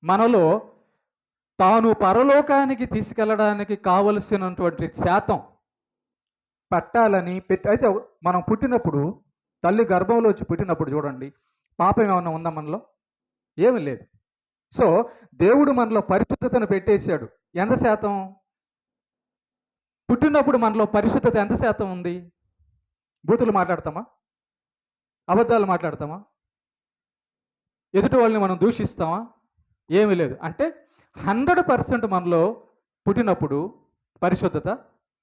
మనలో తాను పరలోకానికి తీసుకెళ్ళడానికి కావలసినటువంటి శాతం పట్టాలని అయితే మనం పుట్టినప్పుడు తల్లి గర్భంలో వచ్చి పుట్టినప్పుడు చూడండి, పాపం ఏమన్నా ఉందా మనలో? ఏమీ లేదు. సో దేవుడు మనలో పరిశుద్ధతను పెట్టేశాడు. ఎంత శాతం? పుట్టినప్పుడు మనలో పరిశుద్ధత ఎంత శాతం ఉంది? బూతులు మాట్లాడతామా? అబద్ధాలు మాట్లాడతామా? ఎదుటి వాళ్ళని మనం దూషిస్తామా? ఏమీ లేదు. అంటే 100% మనలో పుట్టినప్పుడు పరిశుద్ధత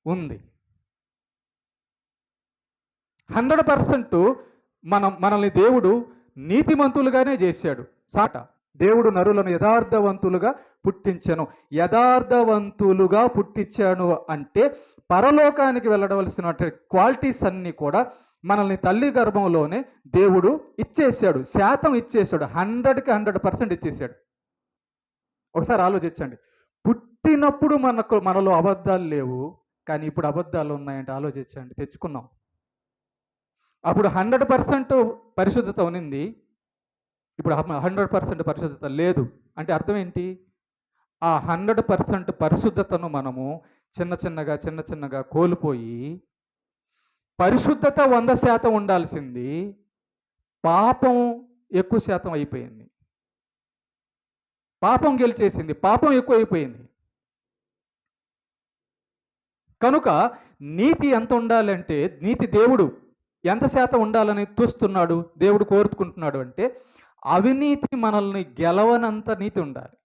ఉంది. 100% మనల్ని దేవుడు నీతిమంతులుగానే చేశాడు. దేవుడు నరులను యథార్థవంతులుగా పుట్టించెను. యథార్థవంతులుగా పుట్టించాను అంటే పరలోకానికి వెళ్ళవలసిన క్వాలిటీస్ అన్నీ కూడా మనల్ని తల్లి గర్భంలోనే దేవుడు ఇచ్చేసాడు. శాతం ఇచ్చేసాడు. 100కి 100% ఇచ్చేసాడు. ఒకసారి ఆలోచించండి. పుట్టినప్పుడు మనలో అబద్ధాలు లేవు, కానీ ఇప్పుడు అబద్ధాలు ఉన్నాయంటే ఆలోచించండి. తెచ్చుకున్నాం. అప్పుడు 100% పరిశుద్ధత ఉన్నింది, ఇప్పుడు 100% పరిశుద్ధత లేదు. అంటే అర్థం ఏంటి? ఆ 100% పరిశుద్ధతను మనము చిన్న చిన్నగా కోల్పోయి, పరిశుద్ధత 100% ఉండాల్సింది పాపం ఎక్కువ శాతం అయిపోయింది. పాపం గెలిచేసింది, పాపం ఎక్కువైపోయింది. కనుక నీతి ఎంత ఉండాలంటే, నీతి దేవుడు ఎంత శాతం ఉండాలని చూస్తున్నాడు, దేవుడు కోరుకుంటున్నాడు అంటే, అవినీతి మనల్ని గెలవనంత నీతి ఉండాలి.